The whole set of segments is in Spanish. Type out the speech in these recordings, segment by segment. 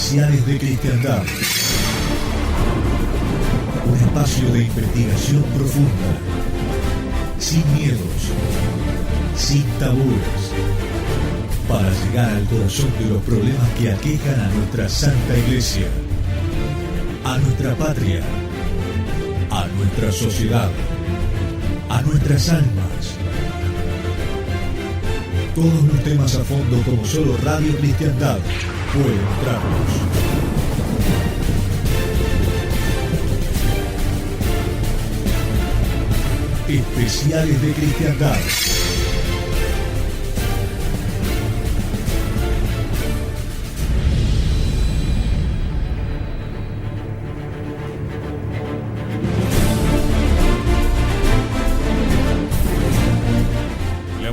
Especiales de Cristiandad. Un espacio de investigación profunda, sin miedos, sin tabúes, para llegar al corazón de los problemas que aquejan a nuestra Santa Iglesia, a nuestra patria, a nuestra sociedad, a nuestras almas. Todos los temas a fondo como solo Radio Cristiandad puede mostrarlos. Especiales de Cristiandad.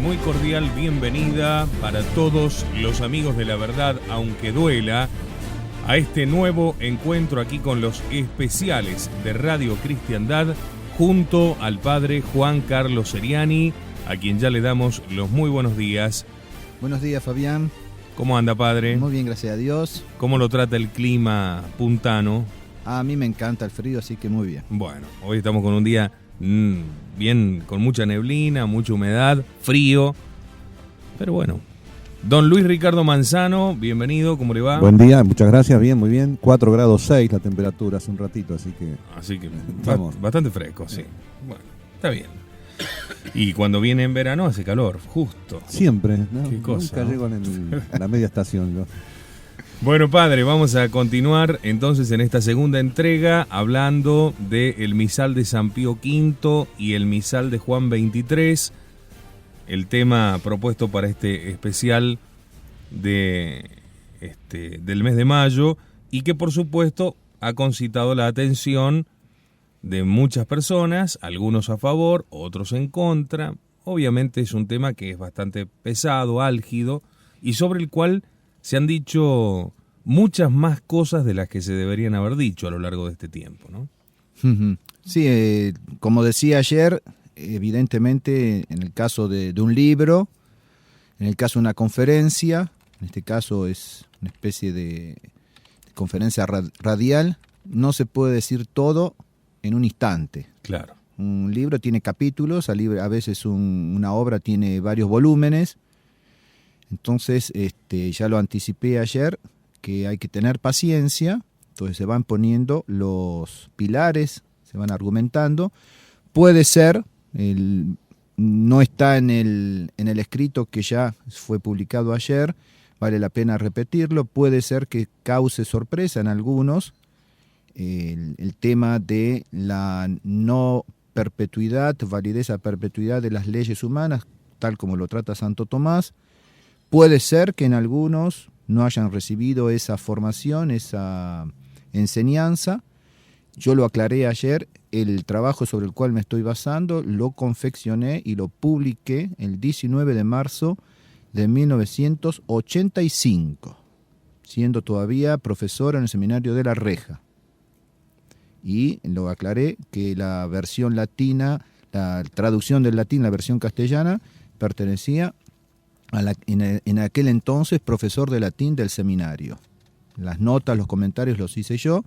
Muy cordial bienvenida para todos los amigos de la verdad, aunque duela, a este nuevo encuentro aquí con los especiales de Radio Cristiandad junto al padre Juan Carlos Seriani, a quien ya le damos los muy buenos días. Buenos días, Fabián. ¿Cómo anda, padre? Muy bien, gracias a Dios. ¿Cómo lo trata el clima puntano? A mí me encanta el frío, así que muy bien. Bueno, hoy estamos con un día bien, con mucha neblina, mucha humedad, frío, pero bueno. Don Luis Ricardo Manzano, bienvenido, ¿cómo le va? Buen día, muchas gracias, bien, muy bien. 4 grados 6 la temperatura hace un ratito, así que vamos. Bastante fresco, sí. Bueno, está bien. Y cuando viene en verano hace calor, justo. Siempre, ¿no? Qué cosa, nunca ¿no? llego a la media estación, ¿no? Bueno, padre, vamos a continuar entonces en esta segunda entrega hablando del misal de San Pío V y el misal de Juan XXIII, el tema propuesto para este especial del mes de mayo y que por supuesto ha concitado la atención de muchas personas, algunos a favor, otros en contra. Obviamente es un tema que es bastante pesado, álgido y sobre el cual se han dicho muchas más cosas de las que se deberían haber dicho a lo largo de este tiempo, ¿no? Sí, como decía ayer, evidentemente en el caso de un libro, en el caso de una conferencia, en este caso es una especie de conferencia radial, no se puede decir todo en un instante. Claro. Un libro tiene capítulos, a veces una obra tiene varios volúmenes. Entonces, ya lo anticipé ayer, que hay que tener paciencia. Entonces se van poniendo los pilares, se van argumentando. Puede ser, no está en el escrito que ya fue publicado ayer, vale la pena repetirlo. Puede ser que cause sorpresa en algunos el tema de la no perpetuidad, validez a perpetuidad de las leyes humanas, tal como lo trata Santo Tomás. Puede ser que en algunos no hayan recibido esa formación, esa enseñanza. Yo lo aclaré ayer, el trabajo sobre el cual me estoy basando lo confeccioné y lo publiqué el 19 de marzo de 1985, siendo todavía profesor en el seminario de La Reja. Y lo aclaré que la versión latina, la traducción del latín, la versión castellana, pertenecía en aquel entonces profesor de latín del seminario. Las notas, los comentarios los hice yo.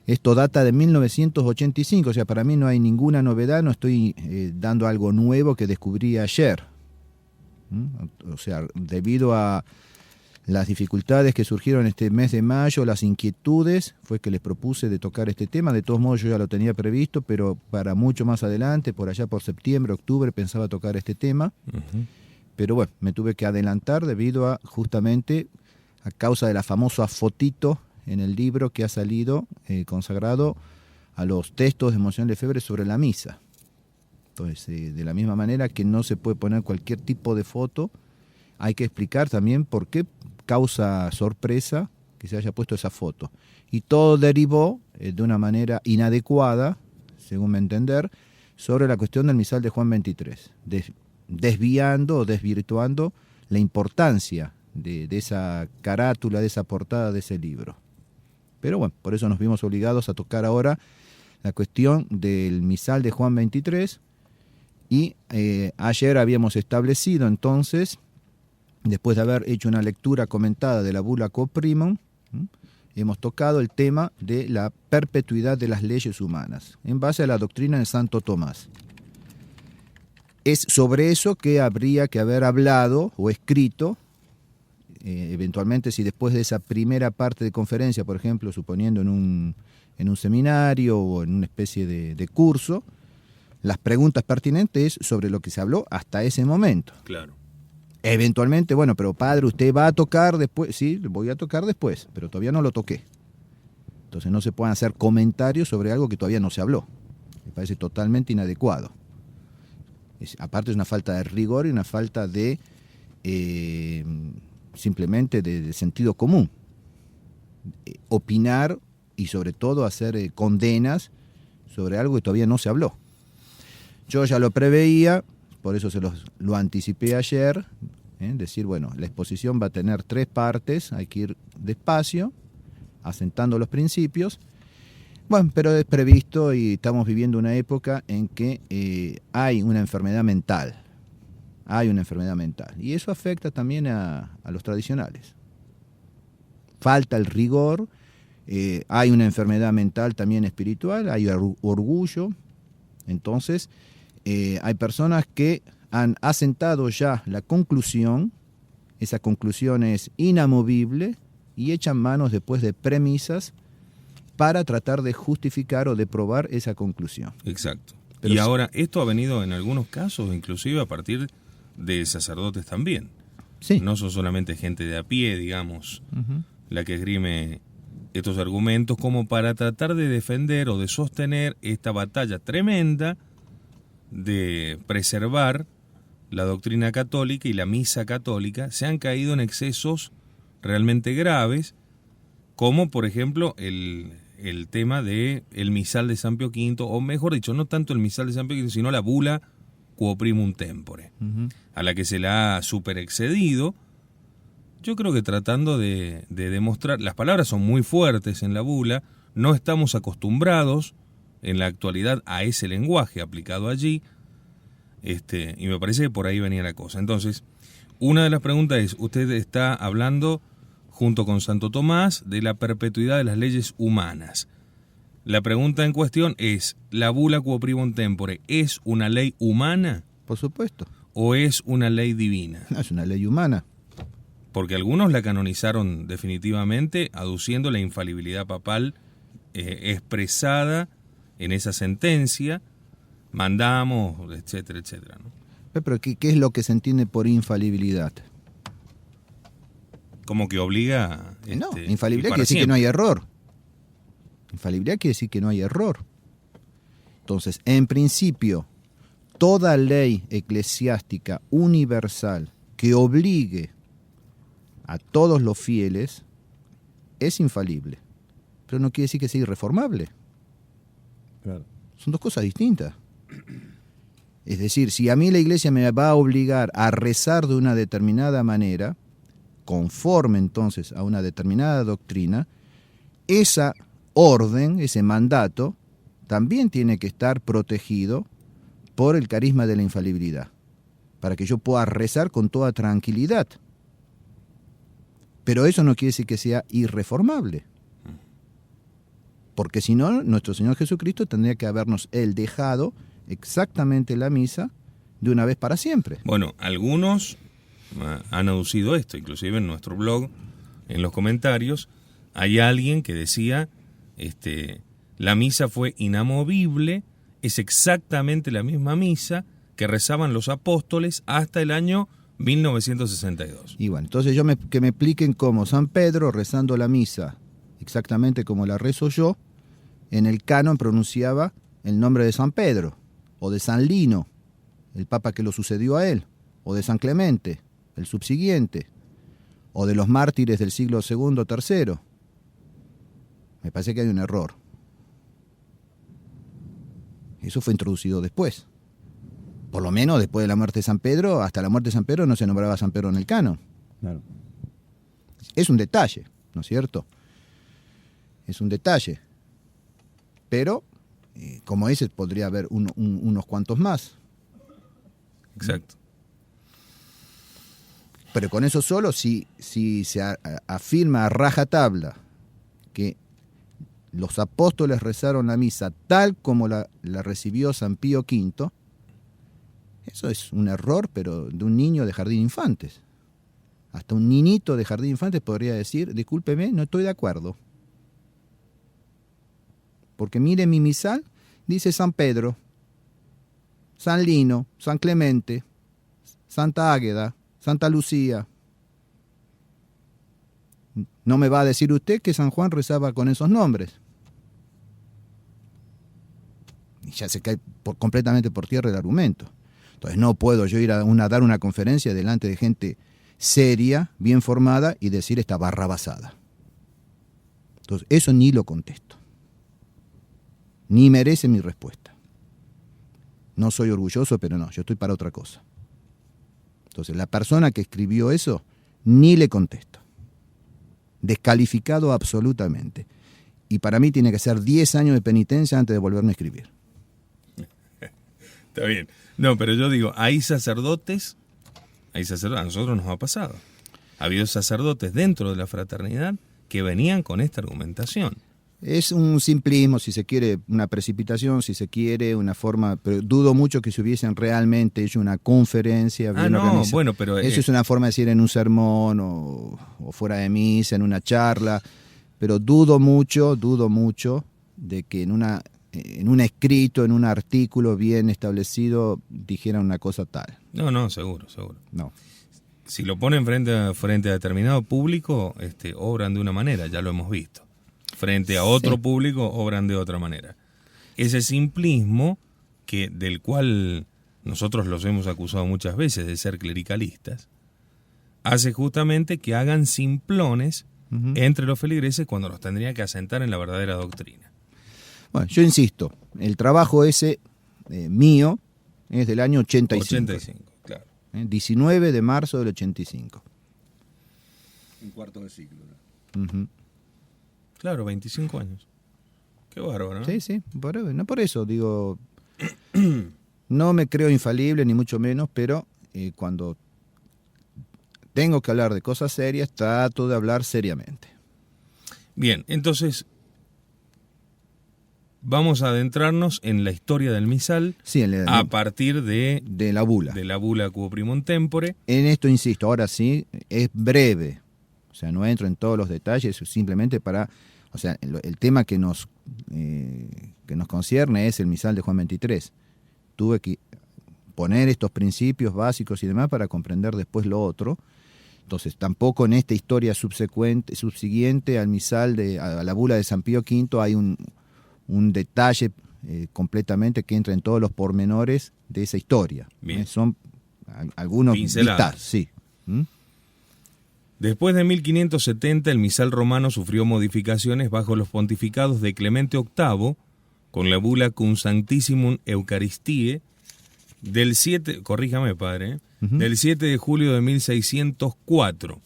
Esto data de 1985, o sea, para mí no hay ninguna novedad, no estoy dando algo nuevo que descubrí ayer. O sea, debido a las dificultades que surgieron este mes de mayo, las inquietudes, fue que les propuse de tocar este tema. De todos modos yo ya lo tenía previsto, pero para mucho más adelante, por allá por septiembre, octubre, pensaba tocar este tema. Uh-huh. Pero bueno, me tuve que adelantar debido a, justamente, a causa de la famosa fotito en el libro que ha salido consagrado a los textos de Monseñor Lefebvre sobre la misa. Entonces, de la misma manera que no se puede poner cualquier tipo de foto, hay que explicar también por qué causa sorpresa que se haya puesto esa foto. Y todo derivó de una manera inadecuada, según mi entender, sobre la cuestión del misal de Juan XXIII, desviando o desvirtuando la importancia de esa carátula, de esa portada de ese libro. Pero bueno, por eso nos vimos obligados a tocar ahora la cuestión del misal de Juan XXIII. Y ayer habíamos establecido entonces, después de haber hecho una lectura comentada de la Bula Quo Primum, hemos tocado el tema de la perpetuidad de las leyes humanas, en base a la doctrina de Santo Tomás. Es sobre eso que habría que haber hablado o escrito, eventualmente si después de esa primera parte de conferencia, por ejemplo, suponiendo en un seminario o en una especie de curso, las preguntas pertinentes sobre lo que se habló hasta ese momento. Claro. Eventualmente, bueno, pero padre, ¿usted va a tocar después? Sí, voy a tocar después, pero todavía no lo toqué. Entonces no se pueden hacer comentarios sobre algo que todavía no se habló. Me parece totalmente inadecuado. Aparte es una falta de rigor y una falta de simplemente de sentido común. Opinar y sobre todo hacer condenas sobre algo que todavía no se habló. Yo ya lo preveía, por eso lo anticipé ayer, decir, bueno, la exposición va a tener 3 partes, hay que ir despacio, asentando los principios. Bueno, pero es previsto y estamos viviendo una época en que hay una enfermedad mental. Hay una enfermedad mental. Y eso afecta también a los tradicionales. Falta el rigor, hay una enfermedad mental también espiritual, hay orgullo. Entonces, hay personas que han asentado ya la conclusión, esa conclusión es inamovible y echan manos después de premisas para tratar de justificar o de probar esa conclusión. Exacto. Pero y ahora, esto ha venido en algunos casos, inclusive a partir de sacerdotes también. Sí. No son solamente gente de a pie, digamos, la que esgrime estos argumentos como para tratar de defender o de sostener esta batalla tremenda de preservar la doctrina católica y la misa católica. Se han caído en excesos realmente graves, como por ejemplo el tema de el misal de San Pío V, o mejor dicho, no tanto el misal de San Pío V, sino la bula Quo Primum Tempore, a la que se la ha superexcedido. Yo creo que tratando de demostrar, las palabras son muy fuertes en la bula, no estamos acostumbrados en la actualidad a ese lenguaje aplicado allí, y me parece que por ahí venía la cosa. Entonces, una de las preguntas es, usted está hablando junto con Santo Tomás de la perpetuidad de las leyes humanas. La pregunta en cuestión es, ¿la bula Quo Primum Tempore es una ley humana? Por supuesto. ¿O es una ley divina? No, es una ley humana. Porque algunos la canonizaron definitivamente, aduciendo la infalibilidad papal expresada en esa sentencia, mandamos, etcétera, etcétera, ¿no? Pero ¿qué es lo que se entiende por infalibilidad? Como que obliga... No, infalibilidad quiere decir que no hay error. Infalibilidad quiere decir que no hay error. Entonces, en principio, toda ley eclesiástica universal que obligue a todos los fieles es infalible. Pero no quiere decir que sea irreformable. Claro. Son 2 cosas distintas. Es decir, si a mí la iglesia me va a obligar a rezar de una determinada manera, conforme entonces a una determinada doctrina, esa orden, ese mandato, también tiene que estar protegido por el carisma de la infalibilidad, para que yo pueda rezar con toda tranquilidad. Pero eso no quiere decir que sea irreformable. Porque si no, nuestro Señor Jesucristo tendría que habernos Él dejado exactamente la misa de una vez para siempre. Bueno, algunos han aducido esto, inclusive en nuestro blog, en los comentarios, hay alguien que decía, la misa fue inamovible, es exactamente la misma misa que rezaban los apóstoles hasta el año 1962. Y bueno, entonces que me expliquen cómo San Pedro, rezando la misa exactamente como la rezo yo, en el canon pronunciaba el nombre de San Pedro, o de San Lino, el papa que lo sucedió a él, o de San Clemente, el subsiguiente, o de los mártires del siglo II, III. Me parece que hay un error. Eso fue introducido después. Por lo menos después de la muerte de San Pedro, hasta la muerte de San Pedro no se nombraba a San Pedro en el canon. Claro. Es un detalle, ¿no es cierto? Es un detalle. Pero, como dices, podría haber unos cuantos más. Exacto. Pero con eso solo, si se afirma a rajatabla los apóstoles rezaron la misa tal como la recibió San Pío V, eso es un error, pero de un niño de jardín de infantes. Hasta un niñito de jardín de infantes podría decir, discúlpeme, no estoy de acuerdo. Porque mire mi misal, dice San Pedro, San Lino, San Clemente, Santa Águeda, Santa Lucía. No me va a decir usted que San Juan rezaba con esos nombres. Y ya se cae completamente por tierra el argumento. Entonces no puedo yo ir a dar una conferencia delante de gente seria, bien formada, y decir esta barrabasada. Entonces eso ni lo contesto. Ni merece mi respuesta. No soy orgulloso, pero no, yo estoy para otra cosa. Entonces la persona que escribió eso, ni le contesto. Descalificado absolutamente. Y para mí tiene que ser 10 años de penitencia antes de volverme a escribir. Está bien. No, pero yo digo, hay sacerdotes, a nosotros nos ha pasado. Ha habido sacerdotes dentro de la fraternidad que venían con esta argumentación. Es un simplismo, si se quiere, una precipitación, si se quiere, una forma, pero dudo mucho que se hubiesen realmente hecho una conferencia. Bueno, pero... Eso es una forma de decir en un sermón o fuera de misa, en una charla, pero dudo mucho de que en un escrito, en un artículo bien establecido, dijeran una cosa tal. No, seguro. No. Si lo ponen frente a determinado público, obran de una manera, ya lo hemos visto. Frente a otro público, obran de otra manera. Ese simplismo, del cual nosotros los hemos acusado muchas veces de ser clericalistas, hace justamente que hagan simplones entre los feligreses cuando los tendrían que asentar en la verdadera doctrina. Bueno, yo insisto, el trabajo ese mío es del año 85. 85, claro. 19 de marzo del 85. Un cuarto de siglo. Claro, 25 años. Qué bárbaro, ¿no? Sí, no por eso, digo, no me creo infalible, ni mucho menos, pero cuando tengo que hablar de cosas serias, trato de hablar seriamente. Bien, entonces, vamos a adentrarnos en la historia del misal a partir de la bula. De la bula Quo Primum Tempore. En esto insisto, ahora sí, es breve. O sea, no entro en todos los detalles, simplemente para... O sea, el tema que nos concierne es el misal de Juan 23. Tuve que poner estos principios básicos y demás para comprender después lo otro. Entonces, tampoco en esta historia subsiguiente al misal, a la bula de San Pío V, hay un detalle completamente que entra en todos los pormenores de esa historia. Son algunos pinceladas. Sí. Después de 1570, el misal romano sufrió modificaciones bajo los pontificados de Clemente VIII, con la bula Cum Sanctissimum Eucharistiae, del 7, corríjame padre, del 7 de julio de 1604.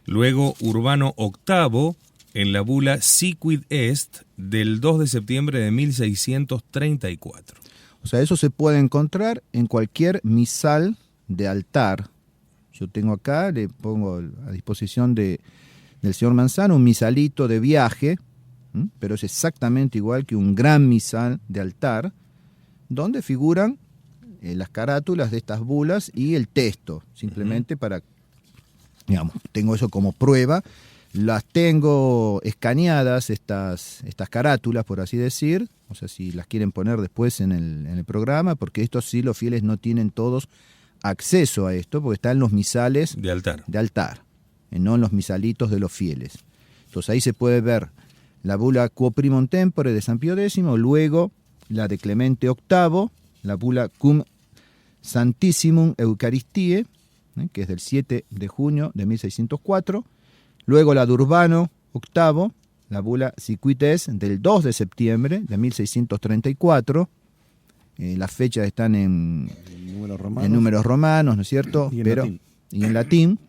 Luego Urbano VIII, en la bula Siquid Est, del 2 de septiembre de 1634. O sea, eso se puede encontrar en cualquier misal de altar. Yo tengo acá, le pongo a disposición del señor Manzano un misalito de viaje, pero es exactamente igual que un gran misal de altar, donde figuran las carátulas de estas bulas y el texto, simplemente para, digamos, tengo eso como prueba. Las tengo escaneadas, estas carátulas, por así decir, o sea, si las quieren poner después en el programa, porque estos sí los fieles no tienen todos acceso a esto, porque están los misales de altar, no en los misalitos de los fieles. Entonces ahí se puede ver la bula Quo Primum Tempore de San Pío X, luego la de Clemente VIII, la bula Cum Sanctissimum Eucharistiae, que es del 7 de junio de 1604, luego la de Urbano VIII, la bula Siquid Est del 2 de septiembre de 1634, las fechas están en números romanos, ¿no es cierto? Y en latín.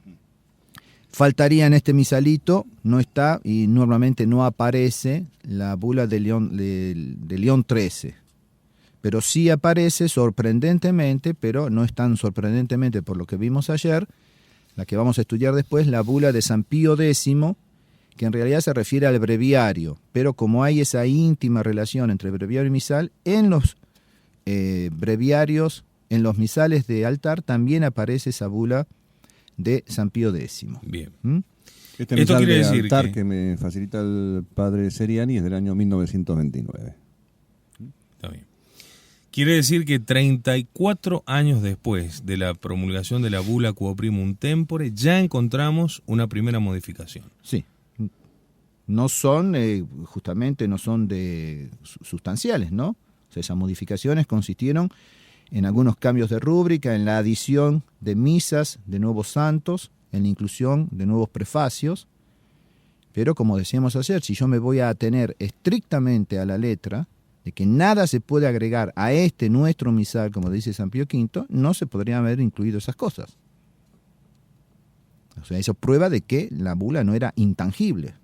Faltaría en este misalito, no está, y normalmente no aparece la bula de León XIII. Pero sí aparece sorprendentemente, pero no es tan sorprendentemente por lo que vimos ayer, la que vamos a estudiar después, la bula de San Pío X, que en realidad se refiere al breviario, pero como hay esa íntima relación entre breviario y misal, en los breviarios, en los misales de altar, también aparece esa bula de San Pío X. Bien. Este Esto misal quiere de decir altar que- que me facilita el padre Seriani es del año 1929. Está bien. Quiere decir que 34 años después de la promulgación de la bula Quo Primum Tempore, ya encontramos una primera modificación. Sí. No son, justamente, no son sustanciales, ¿no? O sea, esas modificaciones consistieron en algunos cambios de rúbrica, en la adición de misas de nuevos santos, en la inclusión de nuevos prefacios. Pero como decíamos ayer, si yo me voy a atener estrictamente a la letra, de que nada se puede agregar a este nuestro misal, como dice San Pío V, no se podrían haber incluido esas cosas. O sea, eso prueba de que la bula no era intangible.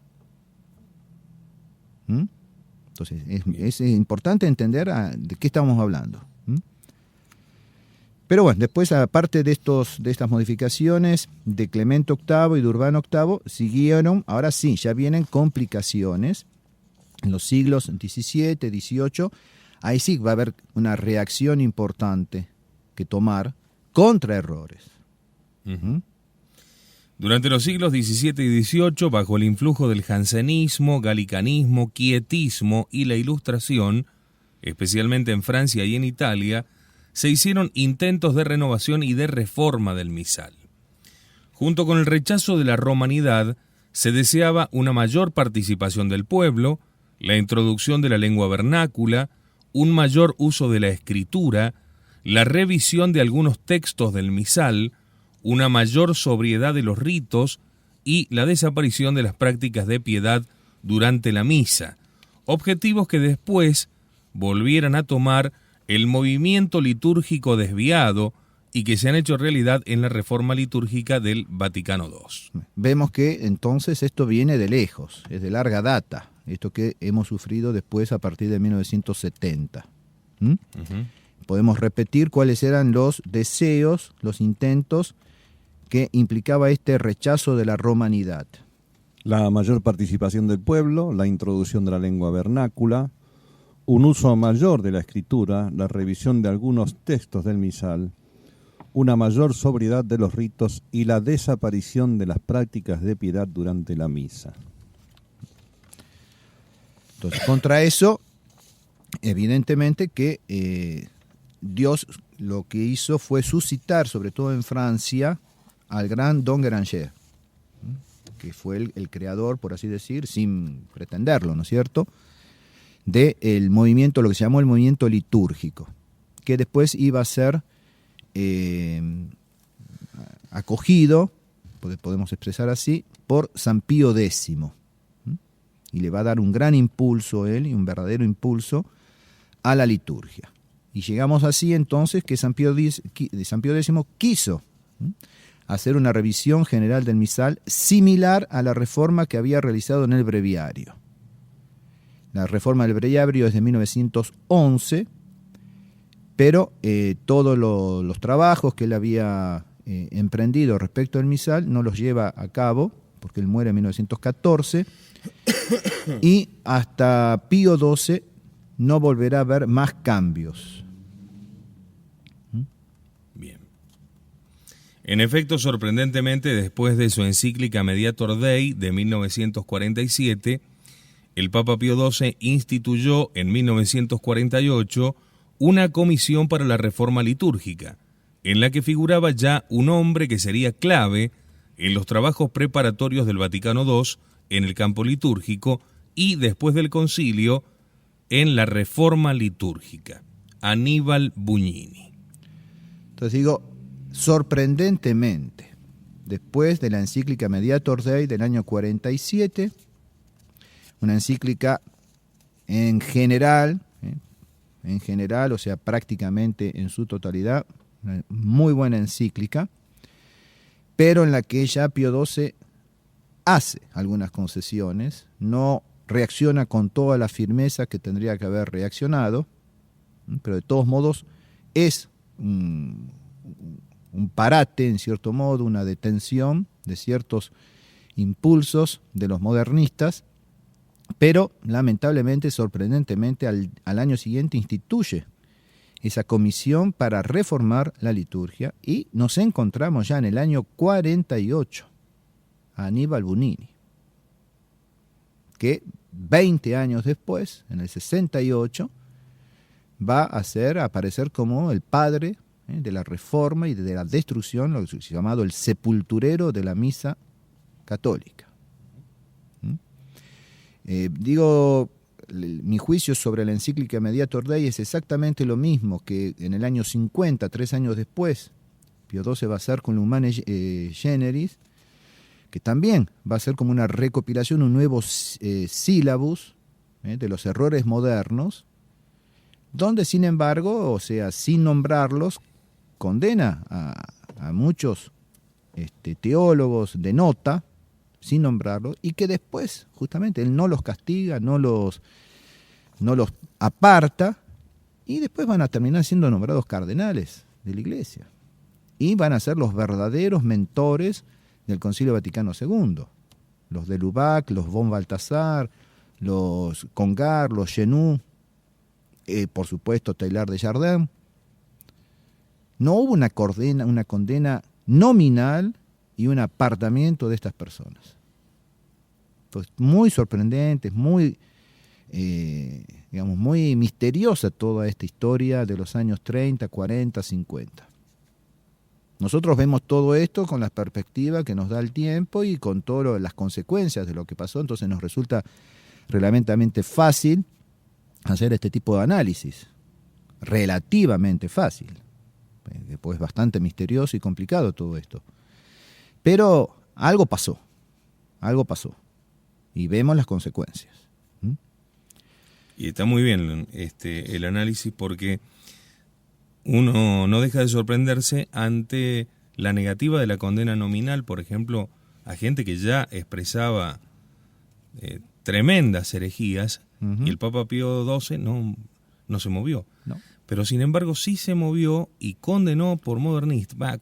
¿Mm? Entonces, es importante entender de qué estamos hablando. ¿Mm? Pero bueno, después, aparte de estas modificaciones de Clemente VIII y de Urbano VIII, siguieron, ahora sí, ya vienen complicaciones. En los siglos XVII, XVIII, ahí sí va a haber una reacción importante que tomar contra errores. Ujú. Durante los siglos XVII y XVIII, bajo el influjo del jansenismo, galicanismo, quietismo y la Ilustración, especialmente en Francia y en Italia, se hicieron intentos de renovación y de reforma del misal. Junto con el rechazo de la romanidad, se deseaba una mayor participación del pueblo, la introducción de la lengua vernácula, un mayor uso de la escritura, la revisión de algunos textos del misal, una mayor sobriedad de los ritos y la desaparición de las prácticas de piedad durante la misa, objetivos que después volvieran a tomar el movimiento litúrgico desviado y que se han hecho realidad en la reforma litúrgica del Vaticano II. Vemos que entonces esto viene de lejos, es de larga data, esto que hemos sufrido después a partir de 1970. ¿Mm? Ujú. Podemos repetir cuáles eran los deseos, los intentos que implicaba este rechazo de la romanidad. La mayor participación del pueblo, la introducción de la lengua vernácula, un uso mayor de la escritura, la revisión de algunos textos del misal, una mayor sobriedad de los ritos y la desaparición de las prácticas de piedad durante la misa. Entonces, contra eso, evidentemente que Dios lo que hizo fue suscitar, sobre todo en Francia, al gran Don Granger, que fue el creador, por así decir, sin pretenderlo, ¿no es cierto?, del movimiento, lo que se llamó el movimiento litúrgico, que después iba a ser acogido, podemos expresar así, por San Pío X. Y le va a dar un gran impulso él, y un verdadero impulso a la liturgia. Y llegamos así entonces que San Pío X quiso hacer una revisión general del misal similar a la reforma que había realizado en el breviario. La reforma del breviario es de 1911, pero todos los trabajos que él había emprendido respecto al misal no los lleva a cabo, porque él muere en 1914, y hasta Pío XII no volverá a haber más cambios. Bien. En efecto, sorprendentemente, después de su encíclica Mediator Dei de 1947, el Papa Pío XII instituyó en 1948 una comisión para la reforma litúrgica, en la que figuraba ya un hombre que sería clave en los trabajos preparatorios del Vaticano II en el campo litúrgico y después del concilio en la reforma litúrgica, Aníbal Bugnini. Entonces digo, sorprendentemente, después de la encíclica Mediator Dei del año 47, una encíclica en general, o sea, prácticamente en su totalidad, una muy buena encíclica, pero en la que ya Pío XII hace algunas concesiones, no reacciona con toda la firmeza que tendría que haber reaccionado, pero de todos modos es un parate, en cierto modo, una detención de ciertos impulsos de los modernistas, pero lamentablemente, sorprendentemente, al año siguiente instituye esa comisión para reformar la liturgia y nos encontramos ya en el año 48 a Aníbal Bunini, que 20 años después, en el 68, va a aparecer como el padre de la reforma y de la destrucción, lo que se ha llamado el sepulturero de la misa católica. Mi juicio sobre la encíclica Mediator Dei es exactamente lo mismo que en el año 50, 3 años después, Pío XII va a hacer con Humane Generis, que también va a ser como una recopilación, un nuevo sílabus de los errores modernos, donde sin embargo, o sea, sin nombrarlos, condena a muchos teólogos de nota, sin nombrarlos, y que después, justamente, él no los castiga, no los aparta, y después van a terminar siendo nombrados cardenales de la Iglesia. Y van a ser los verdaderos mentores del Concilio Vaticano II. Los de Lubac, los von Balthasar, los Congar, los Genoux, por supuesto Teilhard de Chardin. No hubo una condena nominal y un apartamiento de estas personas. Pues muy sorprendente, muy misteriosa toda esta historia de los años 30, 40, 50. Nosotros vemos todo esto con la perspectiva que nos da el tiempo y con todas las consecuencias de lo que pasó, entonces nos resulta relativamente fácil hacer este tipo de análisis. Relativamente fácil. Después es bastante misterioso y complicado todo esto. Pero algo pasó. Y vemos las consecuencias. Y está muy bien el análisis porque uno no deja de sorprenderse ante la negativa de la condena nominal, por ejemplo, a gente que ya expresaba tremendas herejías, y el Papa Pío XII no se movió. No. Pero sin embargo sí se movió y condenó por modernista,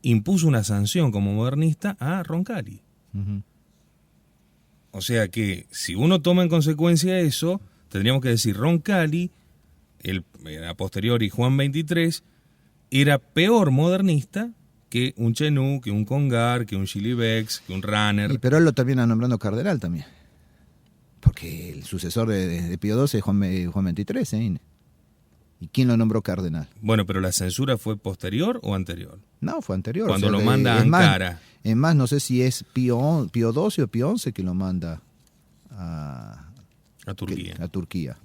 impuso una sanción como modernista a Roncalli. Uh-huh. O sea que si uno toma en consecuencia eso, tendríamos que decir Roncalli, a posteriori Juan XXIII, era peor modernista que un Chenú, que un Congar, que un Chilibex, que un Ranner. Pero él lo termina nombrando cardenal también. Porque el sucesor de Pío XII es Juan XXIII. ¿Y quién lo nombró cardenal? Bueno, pero ¿la censura fue posterior o anterior? No, fue anterior. Cuando lo manda a Ankara. Es más, no sé si es Pío XII o Pío XI que lo manda a Turquía.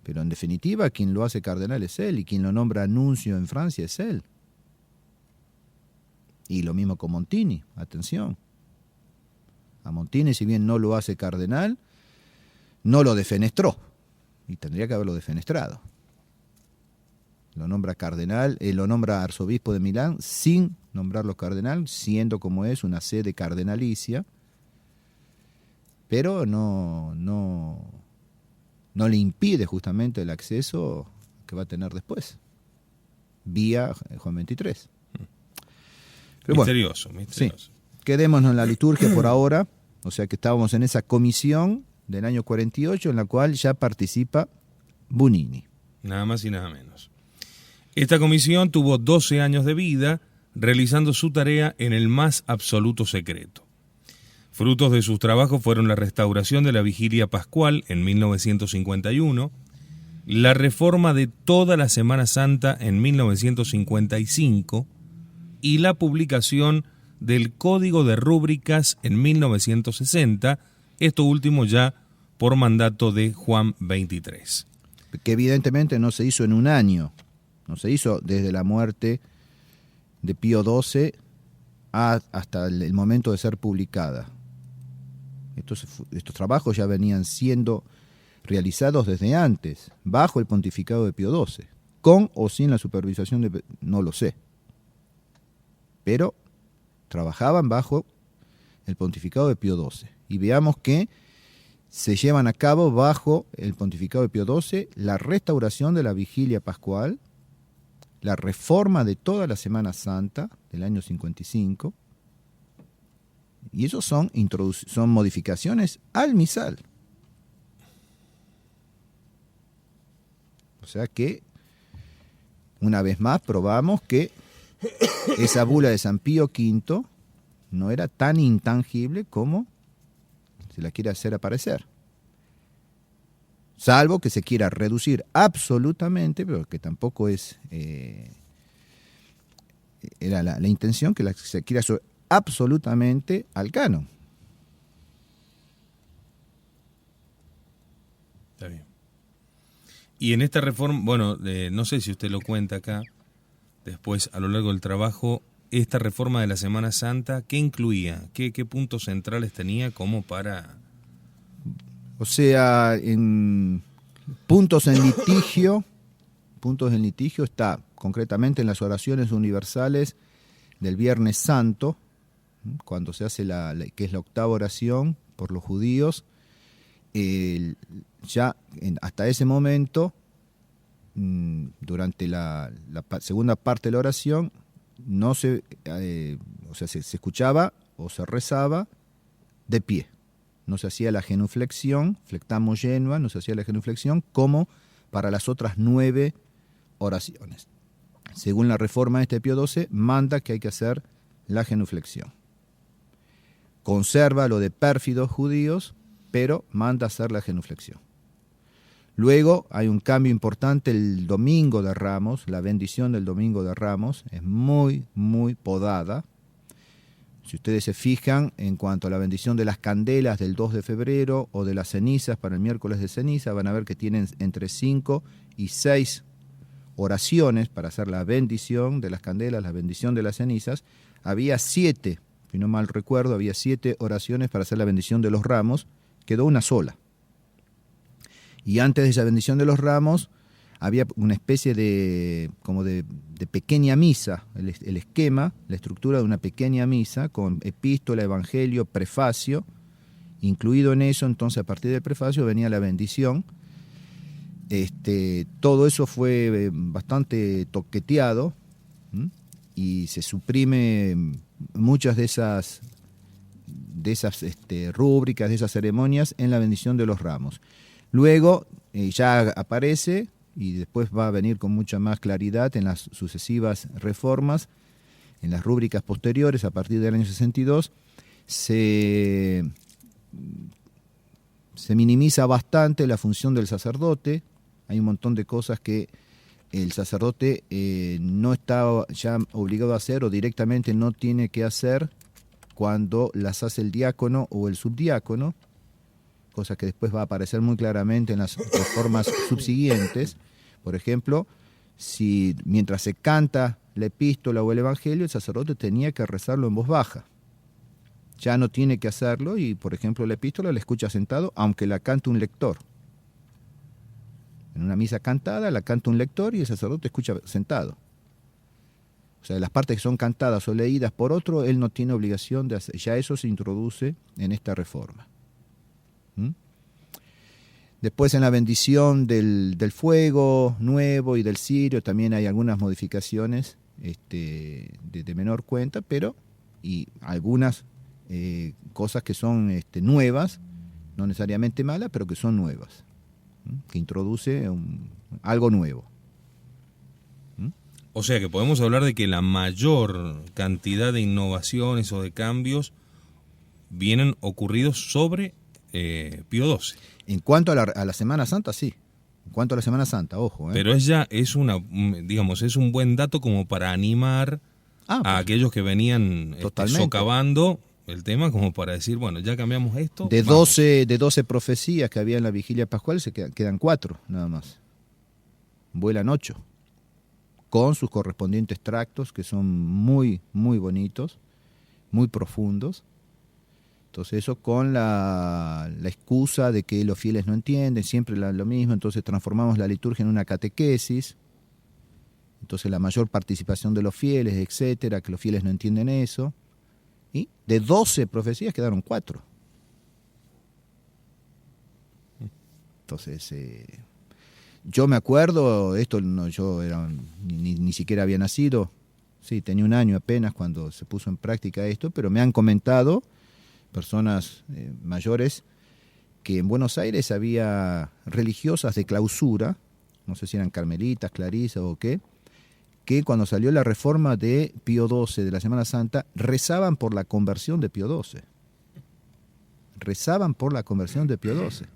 Pero en definitiva, quien lo hace cardenal es él, y quien lo nombra nuncio en Francia es él. Y lo mismo con Montini, atención. A Montini, si bien no lo hace cardenal, no lo defenestró. Y tendría que haberlo defenestrado. Lo nombra cardenal, lo nombra arzobispo de Milán sin nombrarlo cardenal, siendo como es una sede cardenalicia, pero no le impide justamente el acceso que va a tener después, vía Juan XXIII. Pero misterioso. Sí, quedémonos en la liturgia por ahora, o sea que estábamos en esa comisión del año 48 en la cual ya participa Bunini. Nada más y nada menos. Esta comisión tuvo 12 años de vida, realizando su tarea en el más absoluto secreto. Frutos de sus trabajos fueron la restauración de la Vigilia Pascual en 1951, la reforma de toda la Semana Santa en 1955 y la publicación del Código de Rúbricas en 1960, esto último ya por mandato de Juan XXIII. Que evidentemente no se hizo en un año, no se hizo desde la muerte de Pío XII hasta el momento de ser publicada. Estos trabajos ya venían siendo realizados desde antes, bajo el pontificado de Pío XII, con o sin la supervisación de... no lo sé. Pero trabajaban bajo el pontificado de Pío XII. Y veamos que se llevan a cabo bajo el pontificado de Pío XII la restauración de la Vigilia Pascual, la reforma de toda la Semana Santa del año 55, Y esos son modificaciones al misal. O sea que, una vez más, probamos que esa bula de San Pío V no era tan intangible como se la quiere hacer aparecer. Salvo que se quiera reducir absolutamente, pero que tampoco es... era la intención que se quiera hacer absolutamente al canon. Está bien. Y en esta reforma, bueno, no sé si usted lo cuenta acá, después a lo largo del trabajo, esta reforma de la Semana Santa, ¿qué incluía? ¿Qué puntos centrales tenía como para...? O sea, en puntos en litigio está concretamente en las oraciones universales del Viernes Santo, cuando se hace que es la octava oración por los judíos. Hasta ese momento, durante la segunda parte de la oración, no se escuchaba o se rezaba de pie. No se hacía la genuflexión, flectamo genua, no se hacía la genuflexión como para las otras 9 oraciones. Según la reforma de Pío XII, manda que hay que hacer la genuflexión. Conserva lo de pérfidos judíos, pero manda hacer la genuflexión. Luego hay un cambio importante el Domingo de Ramos, la bendición del Domingo de Ramos es muy, muy podada. Si ustedes se fijan en cuanto a la bendición de las candelas del 2 de febrero o de las cenizas para el miércoles de ceniza, van a ver que tienen entre 5 y 6 oraciones para hacer la bendición de las candelas, la bendición de las cenizas. Había 7, si no mal recuerdo, había 7 oraciones para hacer la bendición de los ramos, quedó una sola. Y antes de esa bendición de los ramos, había una especie de pequeña misa, el esquema, la estructura de una pequeña misa con epístola, evangelio, prefacio. Incluido en eso, entonces a partir del prefacio venía la bendición. Todo eso fue bastante toqueteado, y se suprime muchas de esas rúbricas, de esas ceremonias en la bendición de los ramos. Luego ya aparece, y después va a venir con mucha más claridad en las sucesivas reformas, en las rúbricas posteriores, a partir del año 62, se minimiza bastante la función del sacerdote. Hay un montón de cosas que el sacerdote no está ya obligado a hacer o directamente no tiene que hacer cuando las hace el diácono o el subdiácono, cosa que después va a aparecer muy claramente en las reformas subsiguientes. Por ejemplo, si mientras se canta la epístola o el evangelio, el sacerdote tenía que rezarlo en voz baja. Ya no tiene que hacerlo y, por ejemplo, la epístola la escucha sentado, aunque la cante un lector. En una misa cantada la canta un lector y el sacerdote escucha sentado. O sea, las partes que son cantadas o leídas por otro, él no tiene obligación de hacer. Ya eso se introduce en esta reforma. Después en la bendición del fuego nuevo y del cirio también hay algunas modificaciones de menor cuenta, pero y algunas cosas que son nuevas, no necesariamente malas, pero que son nuevas, que introduce algo nuevo. O sea que podemos hablar de que la mayor cantidad de innovaciones o de cambios vienen ocurridos sobre Pío XII. En cuanto a la Semana Santa, sí. En cuanto a la Semana Santa, ojo. Pero es un buen dato como para animar a aquellos que venían socavando el tema, como para decir, bueno, ya cambiamos esto. De 12 profecías que había en la Vigilia Pascual, se quedan 4 nada más. Vuelan 8. Con sus correspondientes tractos, que son muy, muy bonitos, muy profundos. Entonces eso con la excusa de que los fieles no entienden, siempre lo mismo, entonces transformamos la liturgia en una catequesis, entonces la mayor participación de los fieles, etcétera, que los fieles no entienden eso, y de 12 profecías quedaron 4. Entonces, yo me acuerdo, yo ni siquiera había nacido, sí, tenía un año apenas cuando se puso en práctica esto, pero me han comentado personas mayores, que en Buenos Aires había religiosas de clausura, no sé si eran carmelitas, clarisas o qué, que cuando salió la reforma de Pío XII de la Semana Santa, rezaban por la conversión de Pío XII. Rezaban por la conversión de Pío XII.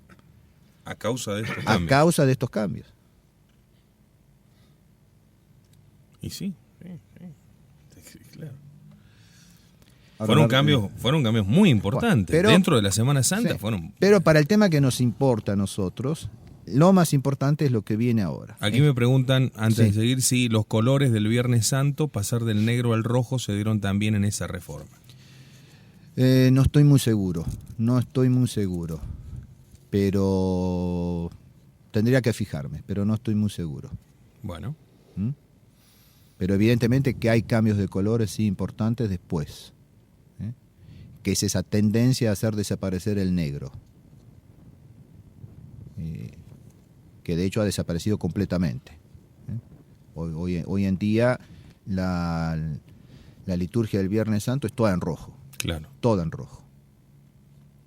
A causa de estos A cambios. causa de estos cambios. Y sí, claro. Ahora, Fueron cambios muy importantes. Pero- Dentro de la Semana Santa Sí. fueron... Pero para el tema que nos importa a nosotros, lo más importante es lo que viene ahora. Aquí me preguntan, antes Sí. de seguir, si los colores del Viernes Santo, pasar del negro al rojo, se dieron también en esa reforma. No estoy muy seguro, pero tendría que fijarme, pero no estoy muy seguro. Bueno, Pero evidentemente que hay cambios de colores sí importantes después, que es esa tendencia a hacer desaparecer el negro, que de hecho ha desaparecido completamente. Hoy en día la liturgia del Viernes Santo es toda en rojo. claro. Toda en rojo.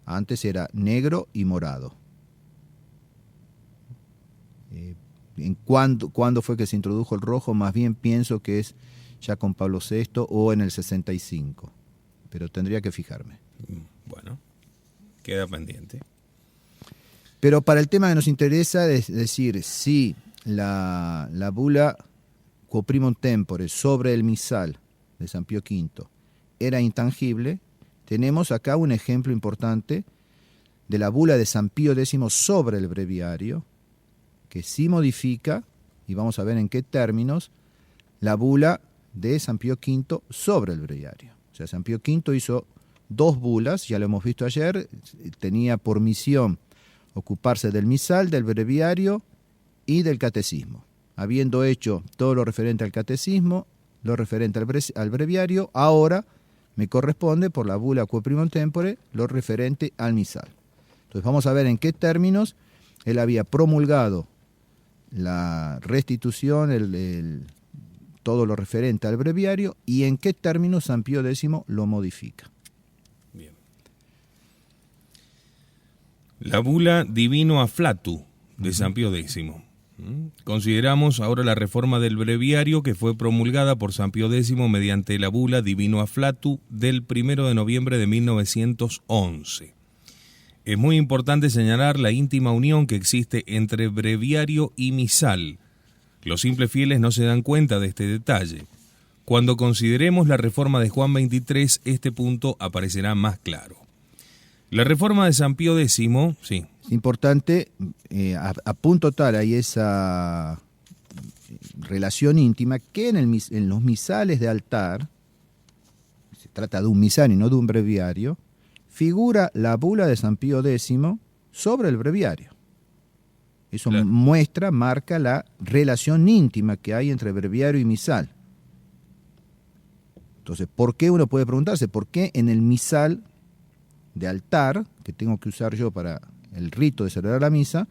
Antes era negro y morado. ¿Cuándo fue que se introdujo el rojo? Más bien pienso que es ya con Pablo VI o en el 65. Pero tendría que fijarme. Bueno, queda pendiente. Pero para el tema que nos interesa, es decir, si la bula Quo Primum Tempore sobre el misal de San Pío V era intangible, tenemos acá un ejemplo importante de la bula de San Pío X sobre el breviario, que sí modifica, y vamos a ver en qué términos, la bula de San Pío V sobre el breviario. O sea, San Pío V hizo dos bulas, ya lo hemos visto ayer, tenía por misión ocuparse del misal, del breviario y del catecismo. Habiendo hecho todo lo referente al catecismo, lo referente al breviario, ahora me corresponde por la bula Quo Primum Tempore lo referente al misal. Entonces vamos a ver en qué términos él había promulgado la restitución, todo lo referente al breviario, y en qué términos San Pío X lo modifica. Bien. La bula Divino Afflatu de San Pío X. Consideramos ahora la reforma del breviario que fue promulgada por San Pío X mediante la bula Divino Afflatu del 1 de noviembre de 1911. Es muy importante señalar la íntima unión que existe entre breviario y misal. Los simples fieles no se dan cuenta de este detalle. Cuando consideremos la reforma de Juan XXIII, este punto aparecerá más claro. La reforma de San Pío X, sí. Es importante, a punto tal hay esa relación íntima que en los misales de altar, se trata de un misal y no de un breviario, figura la bula de San Pío X sobre el breviario. Eso Claro. marca la relación íntima que hay entre breviario y misal. Entonces, ¿por qué uno puede preguntarse? ¿Por qué en el misal de altar, que tengo que usar yo para el rito de celebrar la misa,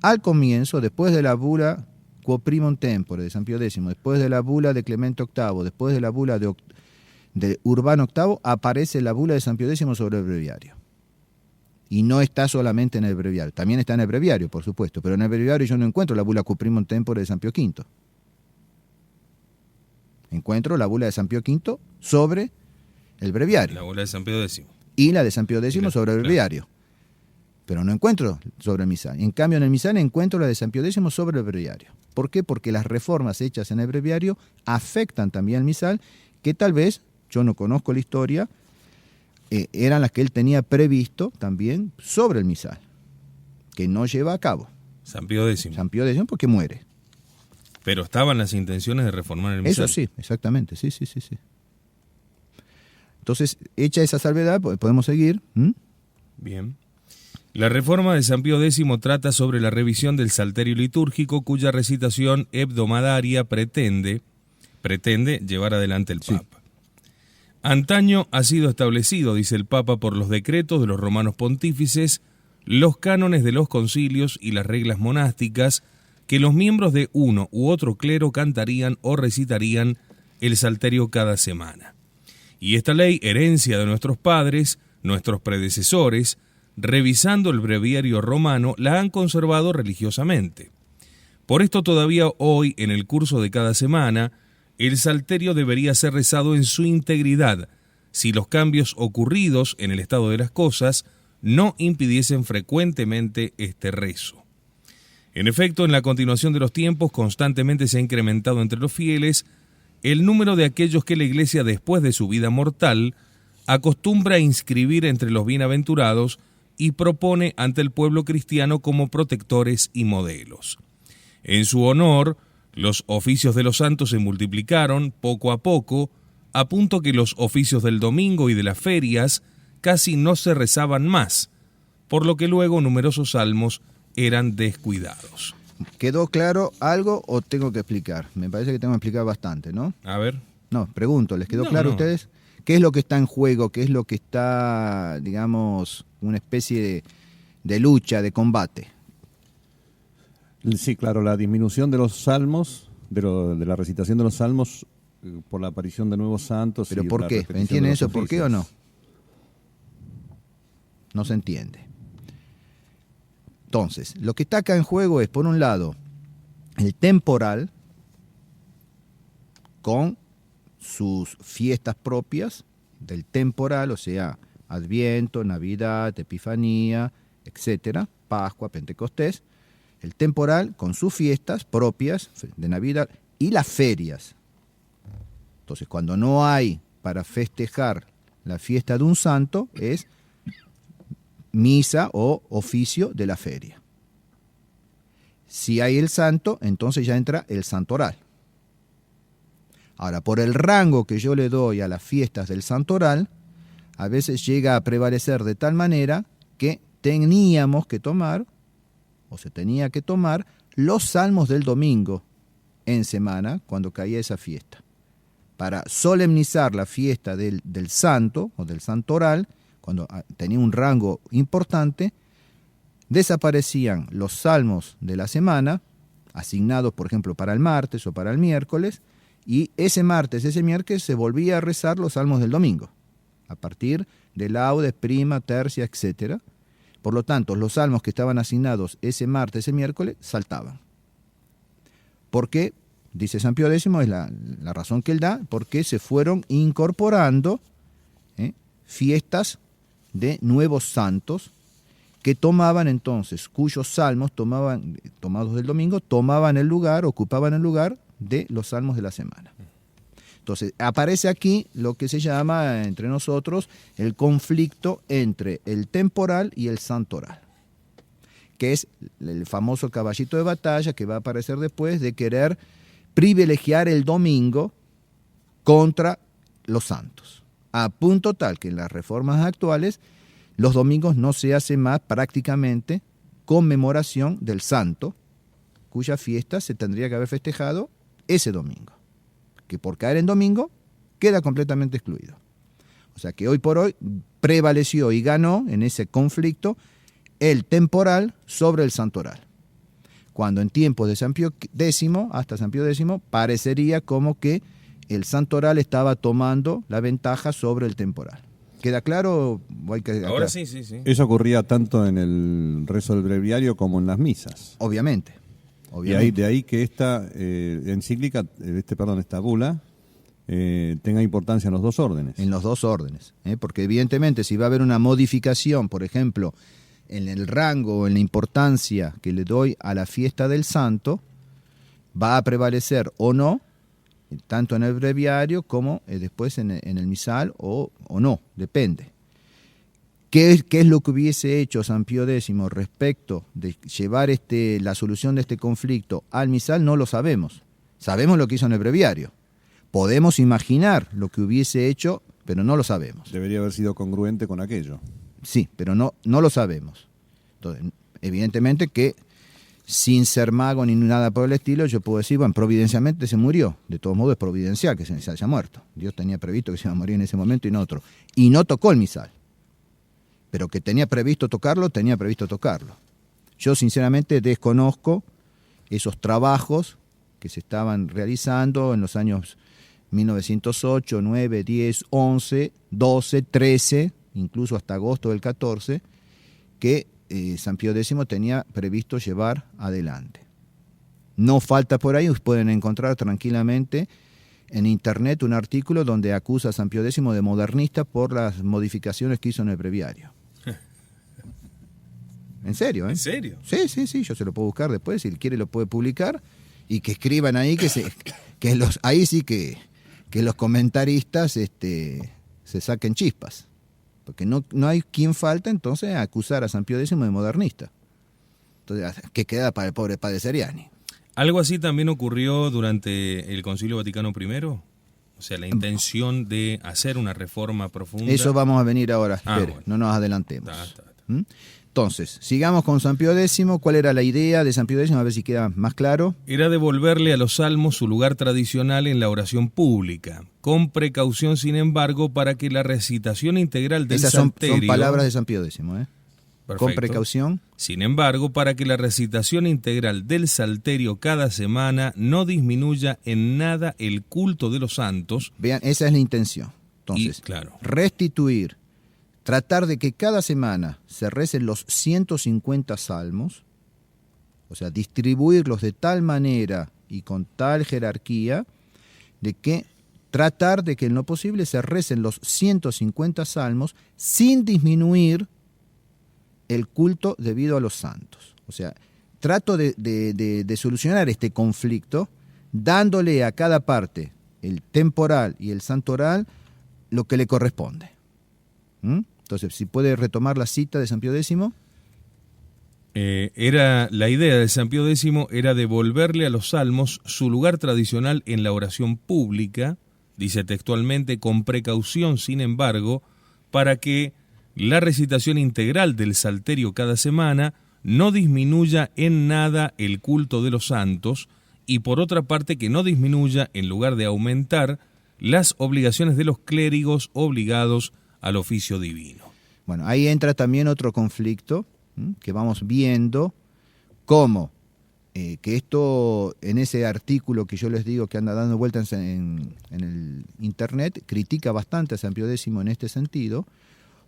al comienzo, después de la bula Quo Primum Tempore de San Pío X, después de la bula de Clemente VIII, después de la bula de Urbano VIII, aparece la bula de San Pío X sobre el breviario? Y no está solamente en el breviario, también está en el breviario, por supuesto, pero en el breviario yo no encuentro la bula Quo Primum Tempore de San Pío V. Encuentro la bula de San Pío V sobre el breviario. La bula de San Pío X. Y la de San Pío X sobre el Claro. breviario. Pero no encuentro sobre el misal. En cambio, en el misal encuentro la de San Pío X sobre el breviario. ¿Por qué? Porque las reformas hechas en el breviario afectan también al misal, que tal vez, yo no conozco la historia, eran las que él tenía previsto también sobre el misal, que no lleva a cabo. San Pío X. San Pío X porque muere. Pero estaban las intenciones de reformar el misal. Eso sí, exactamente, sí. Entonces, hecha esa salvedad, podemos seguir. Bien. La reforma de San Pío X trata sobre la revisión del salterio litúrgico, cuya recitación hebdomadaria pretende llevar adelante el Papa. Antaño ha sido establecido, dice el Papa, por los decretos de los romanos pontífices, los cánones de los concilios y las reglas monásticas, que los miembros de uno u otro clero cantarían o recitarían el salterio cada semana. Y esta ley, herencia de nuestros padres, Nuestros predecesores, revisando el breviario romano, la han conservado religiosamente. Por esto todavía hoy, en el curso de cada semana, el salterio debería ser rezado en su integridad, si los cambios ocurridos en el estado de las cosas no impidiesen frecuentemente este rezo. En efecto, en la continuación de los tiempos constantemente se ha incrementado entre los fieles el número de aquellos que la Iglesia, después de su vida mortal, acostumbra a inscribir entre los bienaventurados y propone ante el pueblo cristiano como protectores y modelos. En su honor, los oficios de los santos se multiplicaron poco a poco, a punto que los oficios del domingo y de las ferias casi no se rezaban más, por lo que luego numerosos salmos eran descuidados. ¿Quedó claro algo o tengo que explicar? Me parece que tengo que explicar bastante, ¿no? A ver. No, pregunto, ¿les quedó claro a ustedes? ¿Qué es lo que está en juego? ¿Qué es lo que está, digamos, una especie de lucha, de combate? Sí, claro, la disminución de los salmos, de la recitación de los salmos por la aparición de nuevos santos. ¿Pero y por la qué? repetición ¿Entienden de los eso? ¿Por qué o oficios. no? No se entiende. Entonces, lo que está acá en juego es, por un lado, el temporal con sus fiestas propias del temporal, o sea, Adviento, Navidad, Epifanía, etcétera, Pascua, Pentecostés. El temporal con sus fiestas propias de Navidad y las ferias. Entonces, cuando no hay para festejar la fiesta de un santo, es misa o oficio de la feria. Si hay el santo, entonces ya entra el santoral. Ahora, por el rango que yo le doy a las fiestas del santoral, a veces llega a prevalecer de tal manera que teníamos que tomar, o se tenía que tomar, los salmos del domingo en semana, cuando caía esa fiesta. Para solemnizar la fiesta del santo o del santoral, cuando tenía un rango importante, desaparecían los salmos de la semana, asignados, por ejemplo, para el martes o para el miércoles, y ese martes, ese miércoles, se volvía a rezar los salmos del domingo, a partir de laudes, prima, tercia, etc. Por lo tanto, los salmos que estaban asignados ese martes, ese miércoles, saltaban. ¿Por qué? Dice San Pío X, es la razón que él da, porque se fueron incorporando fiestas de nuevos santos que tomaban entonces, cuyos salmos tomados del domingo, tomaban el lugar, ocupaban el lugar de los salmos de la semana. Entonces, aparece aquí lo que se llama entre nosotros el conflicto entre el temporal y el santoral, que es el famoso caballito de batalla que va a aparecer después de querer privilegiar el domingo contra los santos, a punto tal que en las reformas actuales los domingos no se hace más prácticamente conmemoración del santo, cuya fiesta se tendría que haber festejado ese domingo, que por caer en domingo queda completamente excluido. O sea que hoy por hoy prevaleció y ganó en ese conflicto el temporal sobre el santoral. Cuando en tiempos de San Pío X, hasta San Pío X, parecería como que el santoral estaba tomando la ventaja sobre el temporal. ¿Queda claro? Ahora sí. Eso ocurría tanto en el rezo del breviario como en las misas. Obviamente. De ahí que esta encíclica, esta bula, tenga importancia en los dos órdenes. En los dos órdenes, porque evidentemente si va a haber una modificación, por ejemplo, en el rango o en la importancia que le doy a la fiesta del santo, va a prevalecer o no, tanto en el breviario como después en el misal o no, depende. ¿Qué es lo que hubiese hecho San Pío X respecto de llevar la solución de este conflicto al misal? No lo sabemos. Sabemos lo que hizo en el breviario. Podemos imaginar lo que hubiese hecho, pero no lo sabemos. Debería haber sido congruente con aquello. Sí, pero no lo sabemos. Entonces, evidentemente que sin ser mago ni nada por el estilo, yo puedo decir, bueno, providencialmente se murió. De todos modos es providencial que se haya muerto. Dios tenía previsto que se iba a morir en ese momento y no otro. Y no tocó el misal. Pero que tenía previsto tocarlo. Yo sinceramente desconozco esos trabajos que se estaban realizando en los años 1908, 9, 10, 11, 12, 13, incluso hasta agosto del 14, que San Pío X tenía previsto llevar adelante. No falta por ahí, pueden encontrar tranquilamente en internet un artículo donde acusa a San Pío X de modernista por las modificaciones que hizo en el breviario. ¿En serio? ¿En serio? Sí, yo se lo puedo buscar después, si él quiere lo puede publicar, y que escriban ahí ahí sí que los comentaristas se saquen chispas, porque no hay quien falta entonces a acusar a San Pío X de modernista. Entonces, ¿qué queda para el pobre padre Seriani? ¿Algo así también ocurrió durante el Concilio Vaticano I? O sea, la intención de hacer una reforma profunda. Eso vamos a venir ahora, espere, bueno. No nos adelantemos. Ta. Entonces, sigamos con San Pío X. ¿Cuál era la idea de San Pío X? A ver si queda más claro. Era devolverle a los salmos su lugar tradicional en la oración pública, con precaución, sin embargo, para que la recitación integral del Esas salterio... son palabras de San Pío X, Perfecto. Con precaución. Sin embargo, para que la recitación integral del salterio cada semana no disminuya en nada el culto de los santos. Vean, esa es la intención. Entonces, claro, restituir, tratar de que cada semana se recen los 150 salmos, o sea, distribuirlos de tal manera y con tal jerarquía, de que tratar de que en lo posible se recen los 150 salmos sin disminuir el culto debido a los santos. O sea, trato de solucionar este conflicto dándole a cada parte, el temporal y el santoral, lo que le corresponde. Entonces, si puede retomar la cita de San Pío X. La idea de San Pío X era devolverle a los salmos su lugar tradicional en la oración pública, dice textualmente, con precaución, sin embargo, para que la recitación integral del salterio cada semana no disminuya en nada el culto de los santos, y por otra parte que no disminuya, en lugar de aumentar, las obligaciones de los clérigos obligados al oficio divino. Bueno, ahí entra también otro conflicto, que vamos viendo cómo que esto, en ese artículo que yo les digo que anda dando vueltas en el internet, critica bastante a San Pío X en este sentido.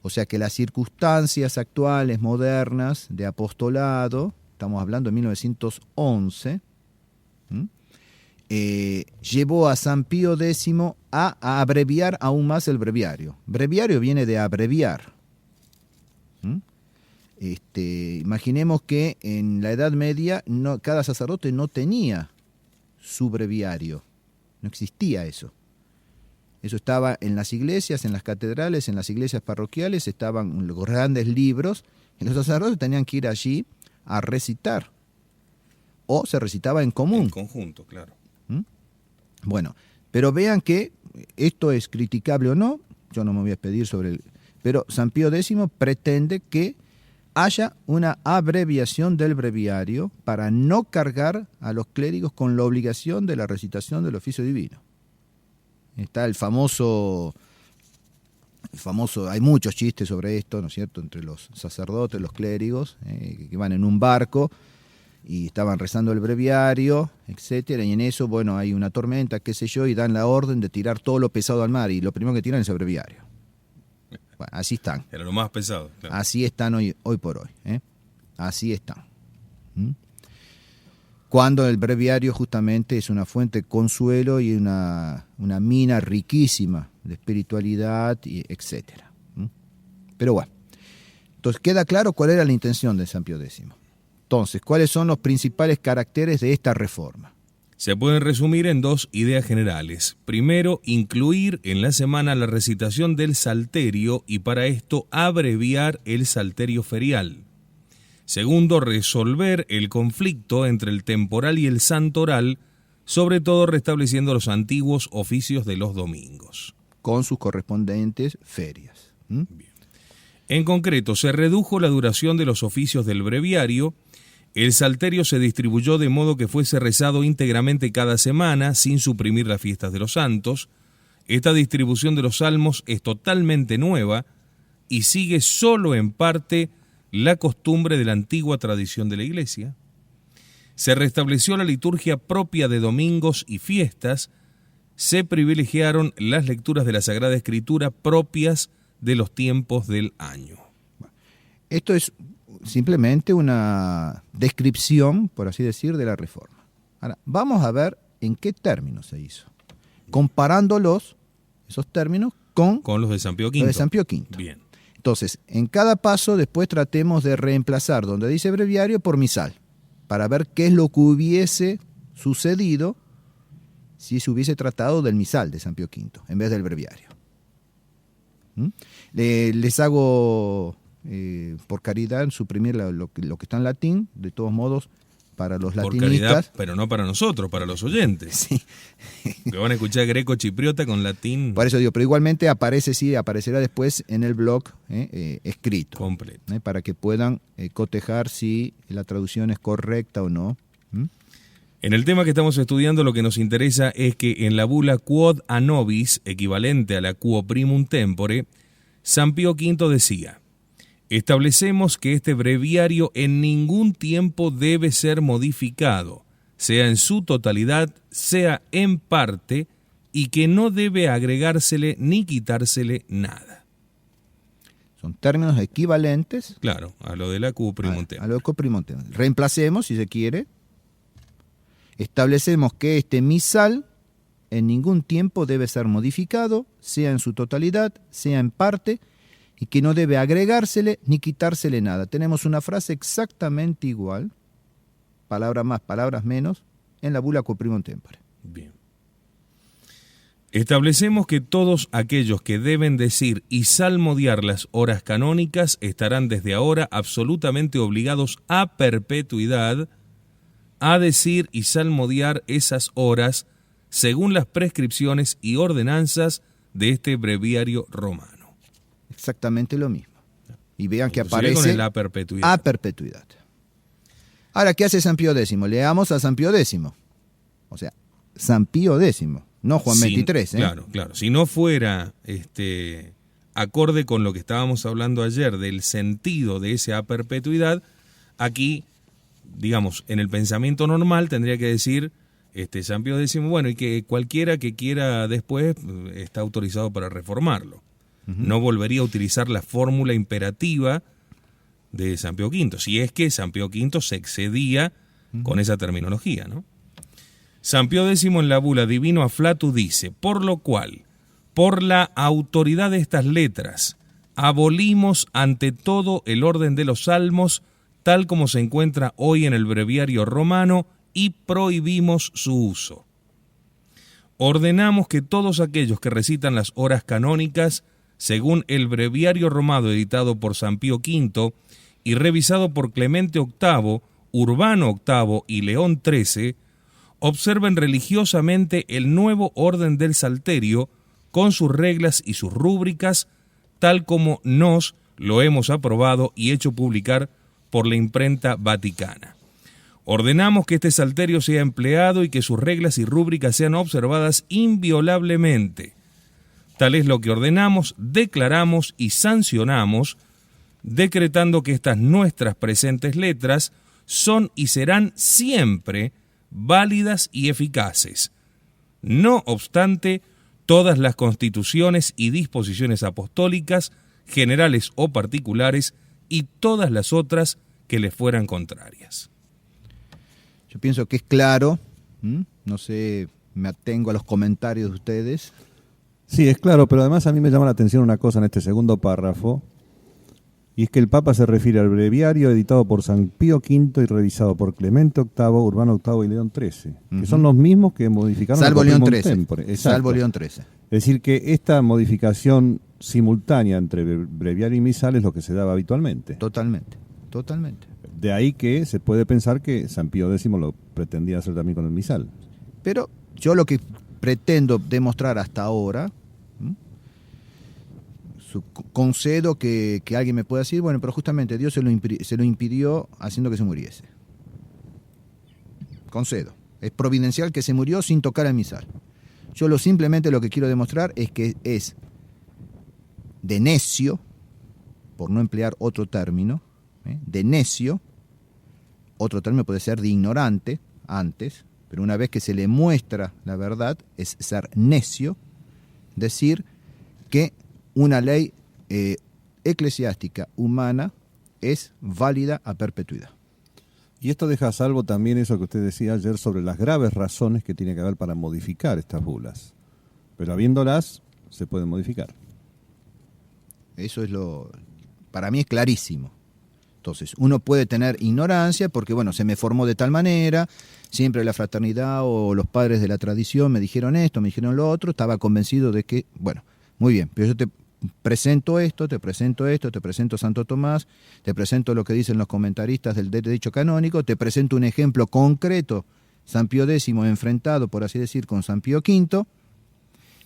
O sea que las circunstancias actuales, modernas, de apostolado, estamos hablando de 1911, llevó a San Pío X a abreviar aún más el breviario. Breviario viene de abreviar. Imaginemos que en la Edad Media cada sacerdote no tenía su breviario. No existía eso. Eso estaba en las iglesias, en las catedrales, en las iglesias parroquiales, estaban los grandes libros, y los sacerdotes tenían que ir allí a recitar. O se recitaba en común. En conjunto, claro. Bueno, pero vean que esto es criticable o no, yo no me voy a expedir pero San Pío X pretende que haya una abreviación del breviario para no cargar a los clérigos con la obligación de la recitación del oficio divino. Está el famoso, hay muchos chistes sobre esto, ¿no es cierto?, entre los sacerdotes, los clérigos, que van en un barco y estaban rezando el breviario, etcétera, y en eso, bueno, hay una tormenta, qué sé yo, y dan la orden de tirar todo lo pesado al mar, y lo primero que tiran es el breviario. Bueno, así están. Era lo más pesado. Claro. Así están hoy por hoy. Así están. Cuando el breviario justamente es una fuente de consuelo y una mina riquísima de espiritualidad, y etcétera. Pero bueno, entonces queda claro cuál era la intención de San Pío X. Entonces, ¿cuáles son los principales caracteres de esta reforma? Se pueden resumir en dos ideas generales. Primero, incluir en la semana la recitación del salterio y para esto abreviar el salterio ferial. Segundo, resolver el conflicto entre el temporal y el santoral, sobre todo restableciendo los antiguos oficios de los domingos. Con sus correspondientes ferias. Bien. En concreto, se redujo la duración de los oficios del breviario. El salterio se distribuyó de modo que fuese rezado íntegramente cada semana, sin suprimir las fiestas de los santos. Esta distribución de los salmos es totalmente nueva y sigue solo en parte la costumbre de la antigua tradición de la Iglesia. Se restableció la liturgia propia de domingos y fiestas. Se privilegiaron las lecturas de la Sagrada Escritura propias de los tiempos del año. Esto es simplemente una descripción, por así decir, de la reforma. Ahora, vamos a ver en qué términos se hizo, comparándolos, esos términos, con los de San Pío V. Los de San Pío V. Bien. Entonces, en cada paso después tratemos de reemplazar donde dice breviario por misal, para ver qué es lo que hubiese sucedido si se hubiese tratado del misal de San Pío V en vez del breviario. Les hago, por caridad, suprimir lo que está en latín, de todos modos, para los por latinistas. Caridad, pero no para nosotros, para los oyentes. Sí. Que van a escuchar greco-chipriota con latín. Por eso digo, pero igualmente aparecerá después en el blog escrito. Completo. Para que puedan cotejar si la traducción es correcta o no. En el tema que estamos estudiando, lo que nos interesa es que en la bula Quod a Nobis, equivalente a la Quo Primum Tempore, San Pío V decía: establecemos que este breviario en ningún tiempo debe ser modificado, sea en su totalidad, sea en parte, y que no debe agregársele ni quitársele nada. Son términos equivalentes. Claro, a lo de la Quo Primum Tempore. A lo de Quo Primum Tempore. Reemplacemos, si se quiere. Establecemos que este misal en ningún tiempo debe ser modificado, sea en su totalidad, sea en parte, y que no debe agregársele ni quitársele nada. Tenemos una frase exactamente igual, palabras más, palabras menos, en la bula Quo Primum Tempore. Bien. Establecemos que todos aquellos que deben decir y salmodiar las horas canónicas estarán desde ahora absolutamente obligados a perpetuidad a decir y salmodiar esas horas según las prescripciones y ordenanzas de este breviario romano. Exactamente lo mismo. Y vean que Inclusive aparece con el a perpetuidad. A perpetuidad. Ahora, ¿qué hace San Pío X? Leamos a San Pío X. O sea, San Pío X, no Juan XXIII. Claro. Si no fuera acorde con lo que estábamos hablando ayer del sentido de ese a perpetuidad, aquí, digamos, en el pensamiento normal tendría que decir San Pío X, bueno, y que cualquiera que quiera después está autorizado para reformarlo. No volvería a utilizar la fórmula imperativa de San Pío V, si es que San Pío V se excedía con esa terminología, ¿no? San Pío X en la bula Divino Afflatus dice: por lo cual, por la autoridad de estas letras, abolimos ante todo el orden de los salmos, tal como se encuentra hoy en el breviario romano, y prohibimos su uso. Ordenamos que todos aquellos que recitan las horas canónicas, según el breviario romano editado por San Pío V y revisado por Clemente VIII, Urbano VIII y León XIII, observen religiosamente el nuevo orden del Salterio con sus reglas y sus rúbricas, tal como nos lo hemos aprobado y hecho publicar por la imprenta vaticana. Ordenamos que este Salterio sea empleado y que sus reglas y rúbricas sean observadas inviolablemente. Tal es lo que ordenamos, declaramos y sancionamos, decretando que estas nuestras presentes letras son y serán siempre válidas y eficaces. No obstante, todas las constituciones y disposiciones apostólicas, generales o particulares, y todas las otras que les fueran contrarias. Yo pienso que es claro, no sé, me atengo a los comentarios de ustedes. Sí, es claro, pero además a mí me llama la atención una cosa en este segundo párrafo, y es que el Papa se refiere al breviario editado por San Pío V y revisado por Clemente VIII, Urbano VIII y León XIII, que son los mismos que modificaron Salvo el León Primum XIII. Tempore. Salvo León XIII. Es decir, que esta modificación simultánea entre breviario y misal es lo que se daba habitualmente. Totalmente. De ahí que se puede pensar que San Pío X lo pretendía hacer también con el misal. Pero yo lo que pretendo demostrar hasta ahora, concedo que alguien me pueda decir, bueno, pero justamente Dios se lo impidió haciendo que se muriese. Concedo. Es providencial que se murió sin tocar el misal. Yo simplemente lo que quiero demostrar es que es de necio, por no emplear otro término, de necio, otro término puede ser de ignorante antes, pero una vez que se le muestra la verdad, es ser necio, decir que una ley eclesiástica humana es válida a perpetuidad. Y esto deja a salvo también eso que usted decía ayer sobre las graves razones que tiene que haber para modificar estas bulas. Pero habiéndolas, se pueden modificar. Eso es para mí es clarísimo. Entonces, uno puede tener ignorancia porque, bueno, se me formó de tal manera, siempre la fraternidad o los padres de la tradición me dijeron esto, me dijeron lo otro, estaba convencido de que, bueno, muy bien, pero yo te presento esto, te presento Santo Tomás, te presento lo que dicen los comentaristas del derecho canónico, te presento un ejemplo concreto, San Pío X enfrentado, por así decir, con San Pío V.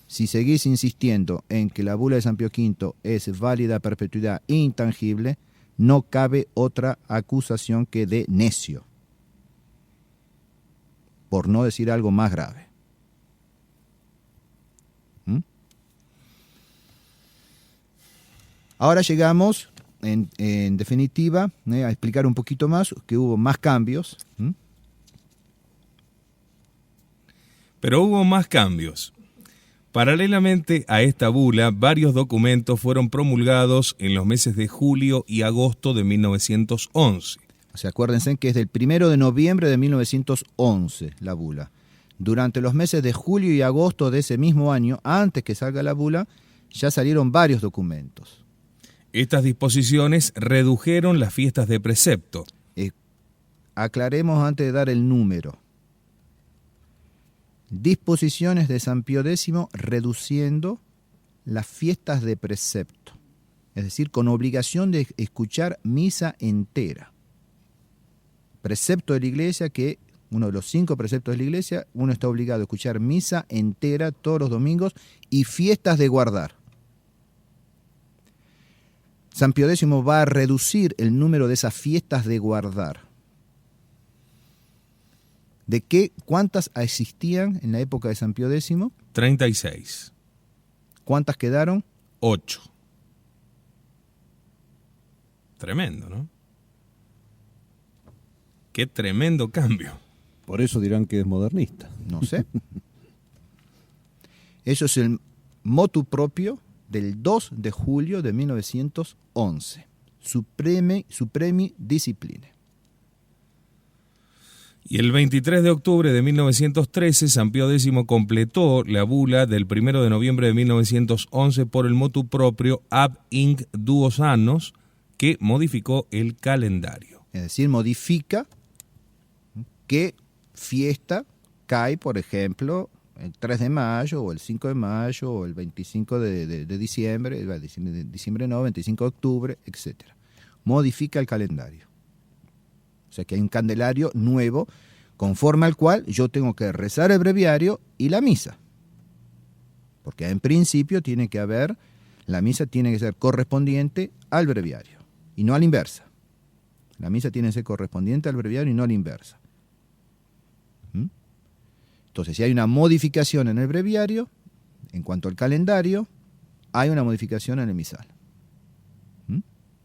Si seguís insistiendo en que la bula de San Pío V es válida a perpetuidad intangible, no cabe otra acusación que de necio, por no decir algo más grave. Ahora llegamos, en definitiva, a explicar un poquito más que hubo más cambios. Pero hubo más cambios. Paralelamente a esta bula, varios documentos fueron promulgados en los meses de julio y agosto de 1911. O sea, acuérdense que es del 1 de noviembre de 1911 la bula. Durante los meses de julio y agosto de ese mismo año, antes que salga la bula, ya salieron varios documentos. Estas disposiciones redujeron las fiestas de precepto. Aclaremos antes de dar el número. Disposiciones de San Pío X reduciendo las fiestas de precepto, es decir, con obligación de escuchar misa entera. Precepto de la Iglesia, que uno de los 5 preceptos de la Iglesia, uno está obligado a escuchar misa entera todos los domingos y fiestas de guardar. San Pío X va a reducir el número de esas fiestas de guardar. ¿Cuántas existían en la época de San Pío X? 36. ¿Cuántas quedaron? 8. Tremendo, ¿no? Qué tremendo cambio. Por eso dirán que es modernista. No sé. Eso es el motu propio del 2 de julio de 1911. Supremi Discipline. Y el 23 de octubre de 1913, San Pío X completó la bula del 1 de noviembre de 1911 por el motu proprio Ab Inc. Duos Annos, que modificó el calendario. Es decir, modifica qué fiesta cae, por ejemplo, el 3 de mayo, o el 5 de mayo, o el 25 de diciembre, 25 de octubre, etc. Modifica el calendario. O sea que hay un calendario nuevo, conforme al cual yo tengo que rezar el breviario y la misa. Porque en principio la misa tiene que ser correspondiente al breviario, y no a la inversa. La misa tiene que ser correspondiente al breviario y no a la inversa. Entonces, si hay una modificación en el breviario, en cuanto al calendario, hay una modificación en el misal.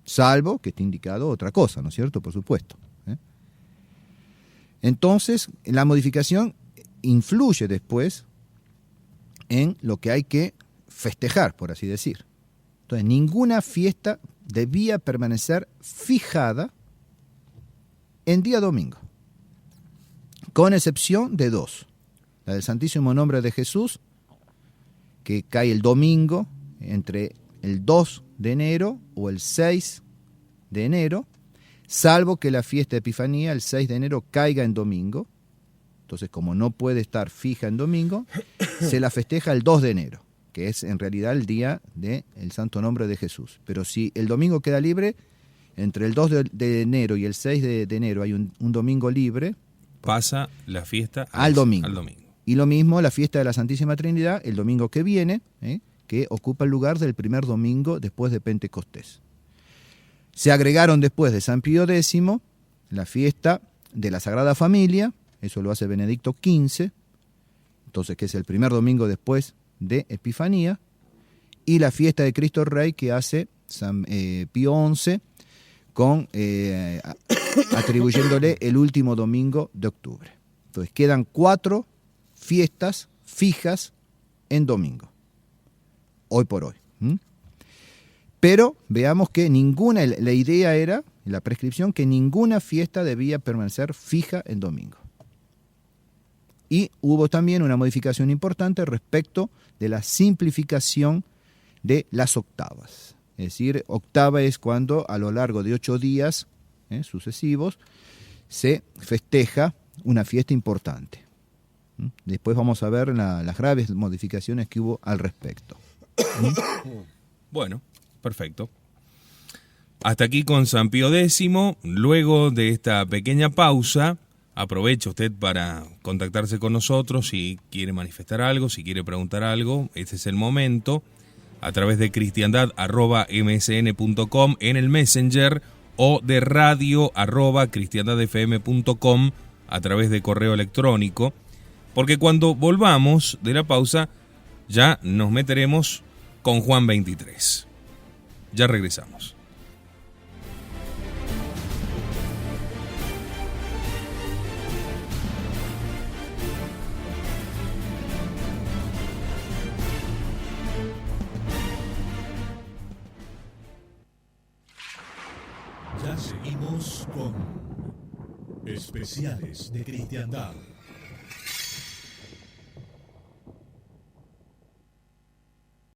Salvo que esté indicado otra cosa, ¿no es cierto? Por supuesto. Entonces, la modificación influye después en lo que hay que festejar, por así decir. Entonces, ninguna fiesta debía permanecer fijada en día domingo, con excepción de 2. La del Santísimo Nombre de Jesús, que cae el domingo entre el 2 de enero o el 6 de enero, salvo que la fiesta de Epifanía, el 6 de enero, caiga en domingo. Entonces, como no puede estar fija en domingo, se la festeja el 2 de enero, que es en realidad el día del Santo Nombre de Jesús. Pero si el domingo queda libre, entre el 2 de enero y el 6 de enero hay un domingo libre, pasa la fiesta al domingo. Y lo mismo la fiesta de la Santísima Trinidad, el domingo que viene, que ocupa el lugar del primer domingo después de Pentecostés. Se agregaron después de San Pío X la fiesta de la Sagrada Familia, eso lo hace Benedicto XV, entonces que es el primer domingo después de Epifanía, y la fiesta de Cristo Rey que hace San Pío XI, atribuyéndole el último domingo de octubre. Entonces quedan 4 fiestas fijas en domingo, hoy por hoy. Pero veamos que la idea era, la prescripción, que ninguna fiesta debía permanecer fija en domingo. Y hubo también una modificación importante respecto de la simplificación de las octavas. Es decir, octava es cuando a lo largo de 8 días sucesivos se festeja una fiesta importante. Después vamos a ver las graves modificaciones que hubo al respecto. Bueno, perfecto. Hasta aquí con San Pío X. Luego de esta pequeña pausa, aprovecha usted para contactarse con nosotros si quiere manifestar algo, si quiere preguntar algo. Este es el momento. A través de cristiandad@msn.com en el Messenger o de radio@cristiandadfm.com a través de correo electrónico. Porque cuando volvamos de la pausa ya nos meteremos con Juan 23. Ya regresamos. Ya seguimos con Especiales de Cristiandad.